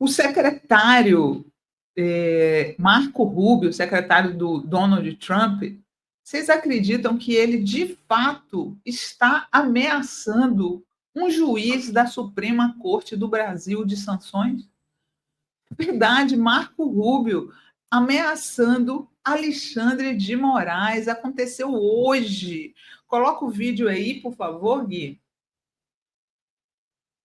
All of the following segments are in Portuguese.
O secretário Marco Rubio, secretário do Donald Trump, vocês acreditam que ele, de fato, está ameaçando um juiz da Suprema Corte do Brasil de sanções? Verdade, Marco Rubio ameaçando Alexandre de Moraes. Aconteceu hoje. Coloca o vídeo aí, por favor, Gui.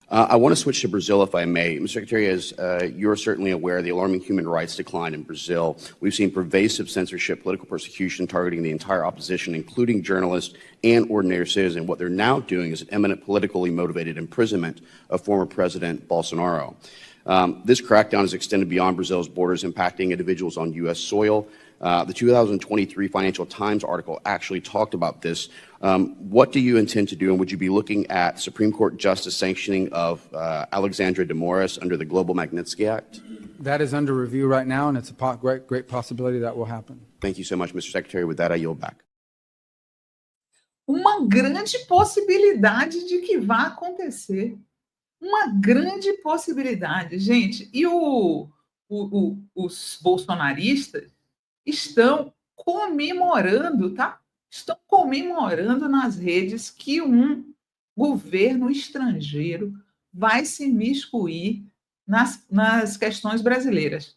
I want to switch to Brazil, if I may. Mr. Secretary, as you're certainly aware, the alarming human rights decline in Brazil. We've seen pervasive censorship, political persecution targeting the entire opposition, including journalists and ordinary citizens. What they're now doing is an imminent politically motivated imprisonment of former President Bolsonaro. This crackdown is extended beyond Brazil's borders, impacting individuals on U.S. soil. The 2023 Financial Times article actually talked about this. What do you intend to do, and would you be looking at Supreme Court justice sanctioning of Alexandra de Moraes under the Global Magnitsky Act? That is under review right now, and it's a great possibility that will happen. Thank you so much, Mr. Secretary. With that, I yield back. Uma grande possibilidade de que vá acontecer. Uma grande possibilidade, gente. E os bolsonaristas estão comemorando, tá? Estão comemorando nas redes que um governo estrangeiro vai se imiscuir nas questões brasileiras.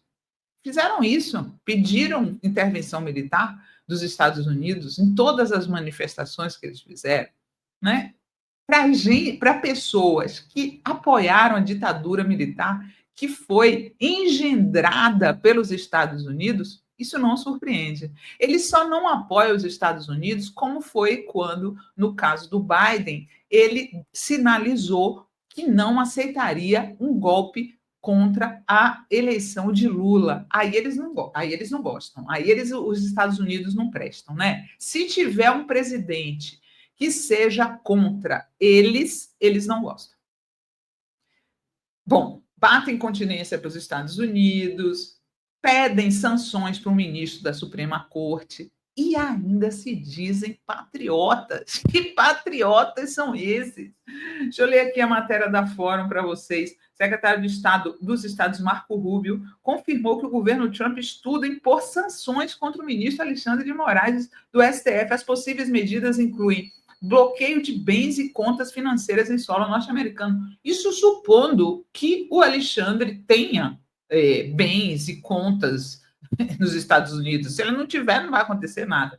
Fizeram isso, pediram intervenção militar dos Estados Unidos em todas as manifestações que eles fizeram, né? Para pessoas que apoiaram a ditadura militar que foi engendrada pelos Estados Unidos, isso não surpreende. Ele só não apoia os Estados Unidos, como foi quando, no caso do Biden, ele sinalizou que não aceitaria um golpe contra a eleição de Lula. Aí eles não gostam. Os Estados Unidos não prestam, né? Se tiver um presidente que seja contra eles não gostam. Bom, batem continência para os Estados Unidos, pedem sanções para o ministro da Suprema Corte e ainda se dizem patriotas. Que patriotas são esses? Deixa eu ler aqui a matéria da Fórum para vocês. Secretário de Estado dos Estados, Marco Rubio, confirmou que o governo Trump estuda impor sanções contra o ministro Alexandre de Moraes do STF. As possíveis medidas incluem bloqueio de bens e contas financeiras em solo norte-americano. Isso supondo que o Alexandre tenha bens e contas nos Estados Unidos. Se ele não tiver, não vai acontecer nada.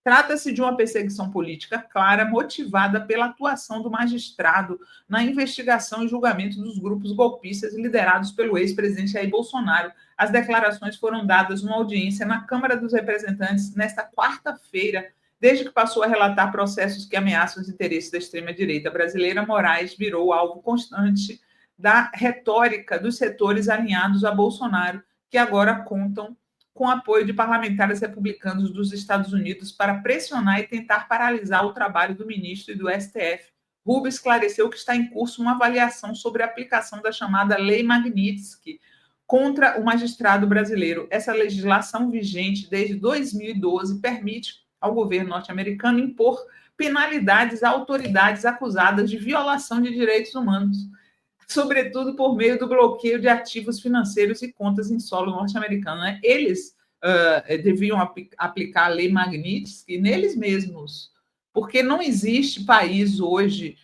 Trata-se de uma perseguição política clara, motivada pela atuação do magistrado na investigação e julgamento dos grupos golpistas liderados pelo ex-presidente Jair Bolsonaro. As declarações foram dadas numa audiência na Câmara dos Representantes nesta quarta-feira. Desde que passou a relatar processos que ameaçam os interesses da extrema-direita brasileira, Moraes virou alvo constante da retórica dos setores alinhados a Bolsonaro, que agora contam com apoio de parlamentares republicanos dos Estados Unidos para pressionar e tentar paralisar o trabalho do ministro e do STF. Rubio esclareceu que está em curso uma avaliação sobre a aplicação da chamada Lei Magnitsky contra o magistrado brasileiro. Essa legislação vigente desde 2012 permite ao governo norte-americano impor penalidades a autoridades acusadas de violação de direitos humanos, sobretudo por meio do bloqueio de ativos financeiros e contas em solo norte-americano. Né? Eles deviam aplicar a Lei Magnitsky neles mesmos, porque não existe país hoje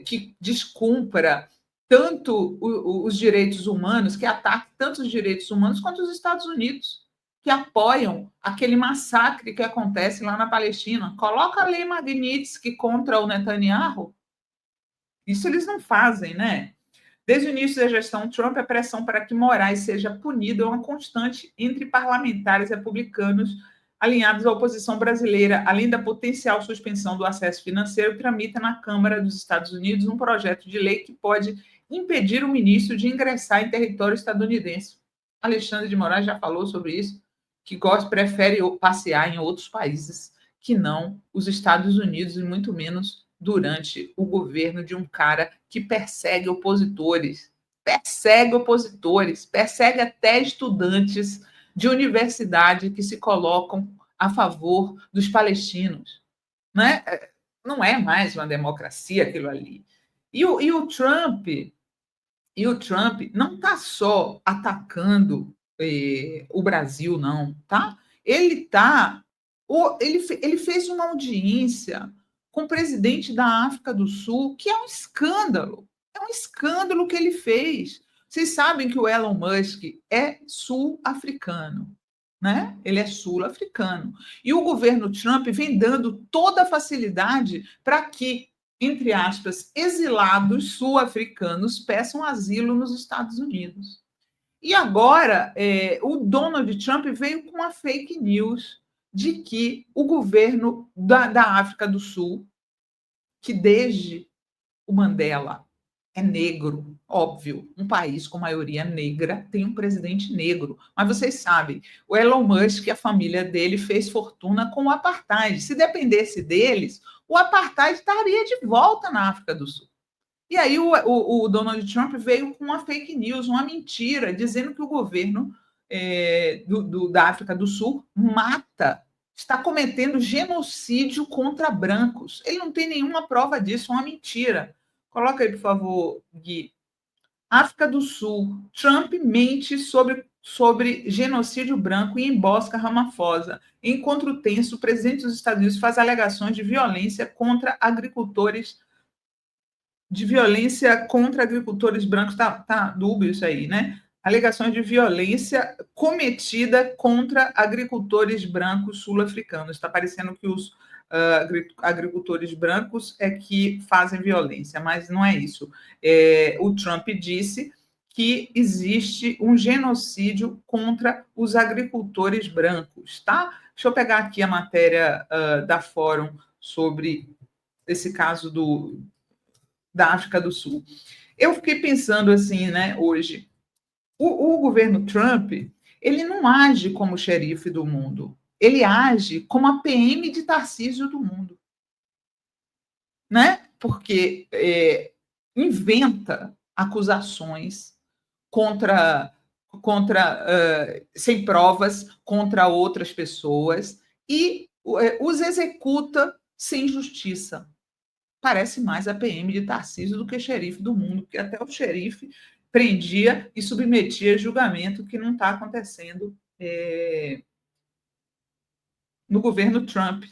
que descumpra tanto os direitos humanos, que ataque tanto os direitos humanos quanto os Estados Unidos, que apoiam aquele massacre que acontece lá na Palestina. Coloca a Lei Magnitsky contra o Netanyahu. Isso eles não fazem, né? Desde o início da gestão Trump, a pressão para que Moraes seja punido é uma constante entre parlamentares republicanos alinhados à oposição brasileira. Além da potencial suspensão do acesso financeiro, tramita na Câmara dos Estados Unidos um projeto de lei que pode impedir o ministro de ingressar em território estadunidense. Alexandre de Moraes já falou sobre isso, que prefere passear em outros países que não os Estados Unidos, e muito menos durante o governo de um cara que persegue opositores, persegue até estudantes de universidade que se colocam a favor dos palestinos. Né? Não é mais uma democracia aquilo ali. E o Trump E o Trump não está só atacando o Brasil, não, tá? Ele fez uma audiência com o presidente da África do Sul, que é um escândalo. É um escândalo que ele fez. Vocês sabem que o Elon Musk é sul-africano, né? Ele é sul-africano. E o governo Trump vem dando toda a facilidade para que, entre aspas, exilados sul-africanos peçam asilo nos Estados Unidos. E agora, o Donald Trump veio com uma fake news de que o governo da África do Sul, que desde o Mandela é negro, óbvio, um país com maioria negra tem um presidente negro. Mas vocês sabem, o Elon Musk e a família dele fez fortuna com o apartheid. Se dependesse deles, o apartheid estaria de volta na África do Sul. E aí o Donald Trump veio com uma fake news, uma mentira, dizendo que o governo da África do Sul está cometendo genocídio contra brancos. Ele não tem nenhuma prova disso, é uma mentira. Coloca aí, por favor, Gui. África do Sul. Trump mente sobre genocídio branco e embosca Ramaphosa. Em encontro tenso, o presidente dos Estados Unidos faz alegações de violência contra agricultores brancos. Tá dúbio isso aí, né? Alegações de violência cometida contra agricultores brancos sul-africanos. Está parecendo que os agricultores brancos é que fazem violência, mas não é isso. O Trump disse que existe um genocídio contra os agricultores brancos, tá? Deixa eu pegar aqui a matéria da Fórum sobre esse caso da África do Sul. Eu fiquei pensando assim, né, hoje, o governo Trump, ele não age como xerife do mundo, ele age como a PM de Tarcísio do mundo, né? Porque inventa acusações sem provas contra outras pessoas e os executa sem justiça. Parece mais a PM de Tarcísio do que xerife do mundo, porque até o xerife prendia e submetia a julgamento, que não está acontecendo no governo Trump.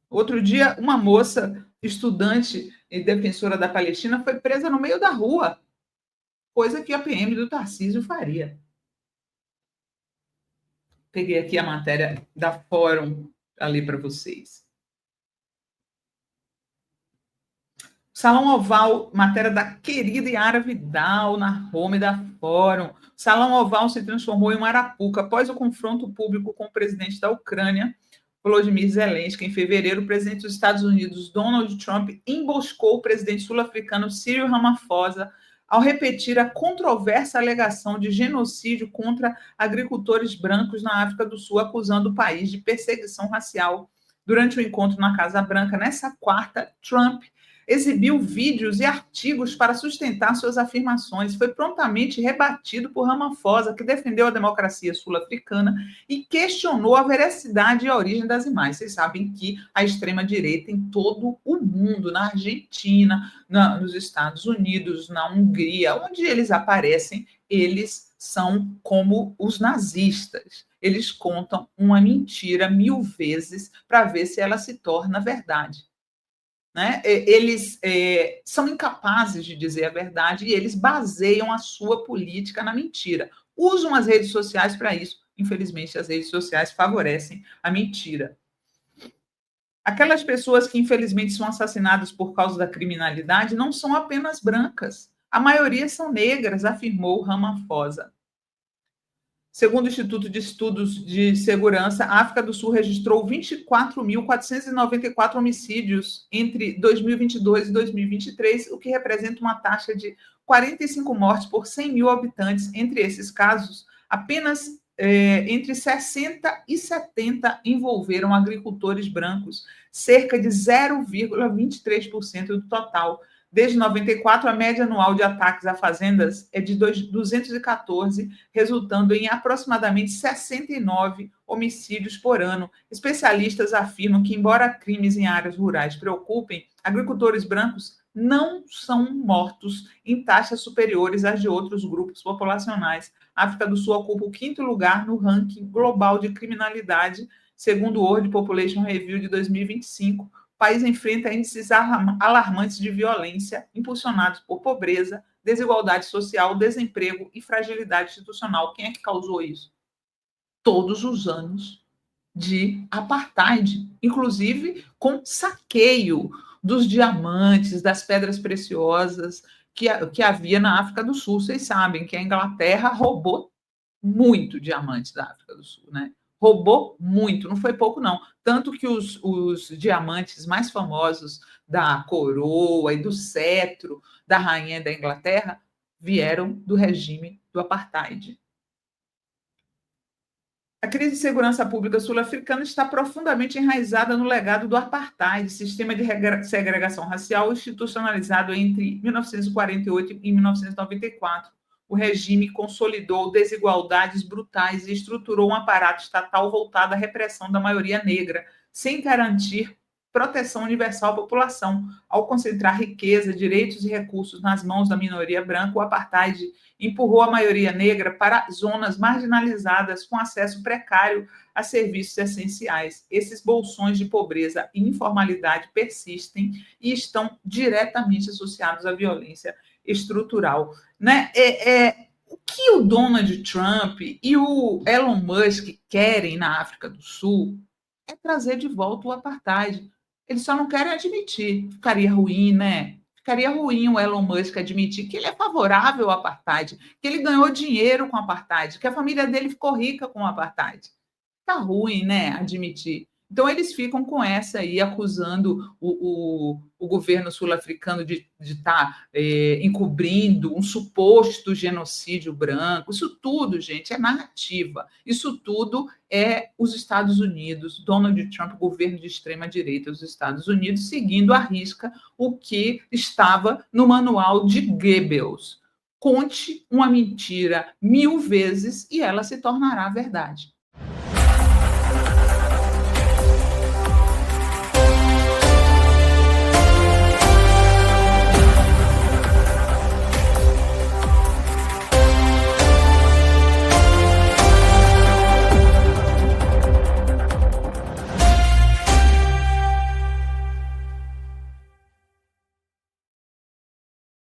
Outro dia, uma moça, estudante e defensora da Palestina, foi presa no meio da rua, coisa que a PM do Tarcísio faria. Peguei aqui a matéria da Fórum a ler para vocês. Salão Oval, matéria da querida Yara Vidal, na home da Fórum. Salão Oval se transformou em uma arapuca após o confronto público com o presidente da Ucrânia, Volodymyr Zelensky. Em fevereiro, o presidente dos Estados Unidos, Donald Trump, emboscou o presidente sul-africano Cyril Ramaphosa ao repetir a controversa alegação de genocídio contra agricultores brancos na África do Sul, acusando o país de perseguição racial. Durante o encontro na Casa Branca, nessa quarta, Trump exibiu vídeos e artigos para sustentar suas afirmações. Foi prontamente rebatido por Ramaphosa, que defendeu a democracia sul-africana e questionou a veracidade e a origem das imagens. Vocês sabem que a extrema-direita em todo o mundo, na Argentina, nos Estados Unidos, na Hungria, onde eles aparecem, eles são como os nazistas. Eles contam uma mentira 1000 vezes para ver se ela se torna verdade. Né? Eles são incapazes de dizer a verdade e eles baseiam a sua política na mentira. Usam as redes sociais para isso. Infelizmente, as redes sociais favorecem a mentira. Aquelas pessoas que, infelizmente, são assassinadas por causa da criminalidade não são apenas brancas. A maioria são negras, afirmou Ramaphosa. Segundo o Instituto de Estudos de Segurança, a África do Sul registrou 24.494 homicídios entre 2022 e 2023, o que representa uma taxa de 45 mortes por 100 mil habitantes. Entre esses casos, apenas entre 60 e 70 envolveram agricultores brancos, cerca de 0,23% do total. Desde 94, a média anual de ataques a fazendas é de 214, resultando em aproximadamente 69 homicídios por ano. Especialistas afirmam que, embora crimes em áreas rurais preocupem, agricultores brancos não são mortos em taxas superiores às de outros grupos populacionais. A África do Sul ocupa o 5º lugar no ranking global de criminalidade, segundo o World Population Review de 2025. O país enfrenta índices alarmantes de violência, impulsionados por pobreza, desigualdade social, desemprego e fragilidade institucional. Quem é que causou isso? Todos os anos de apartheid, inclusive com saqueio dos diamantes, das pedras preciosas que havia na África do Sul. Vocês sabem que a Inglaterra roubou muito diamantes da África do Sul, né? Roubou muito, não foi pouco, não. Tanto que os diamantes mais famosos da coroa e do cetro da rainha da Inglaterra vieram do regime do apartheid. A crise de segurança pública sul-africana está profundamente enraizada no legado do apartheid, sistema de segregação racial institucionalizado entre 1948 e 1994. O regime consolidou desigualdades brutais e estruturou um aparato estatal voltado à repressão da maioria negra, sem garantir proteção universal à população. Ao concentrar riqueza, direitos e recursos nas mãos da minoria branca, o apartheid empurrou a maioria negra para zonas marginalizadas com acesso precário a serviços essenciais. Esses bolsões de pobreza e informalidade persistem e estão diretamente associados à violência estrutural. Né? O que o Donald Trump e o Elon Musk querem na África do Sul é trazer de volta o apartheid. Eles só não querem admitir. Ficaria ruim, né? Ficaria ruim o Elon Musk admitir que ele é favorável ao apartheid, que ele ganhou dinheiro com o apartheid, que a família dele ficou rica com o apartheid. Tá ruim, né? Admitir. Então, eles ficam com essa aí, acusando o governo sul-africano de estar encobrindo um suposto genocídio branco. Isso tudo, gente, é narrativa. Isso tudo é os Estados Unidos, Donald Trump, governo de extrema-direita dos Estados Unidos, seguindo à risca o que estava no manual de Goebbels. Conte uma mentira 1000 vezes e ela se tornará verdade.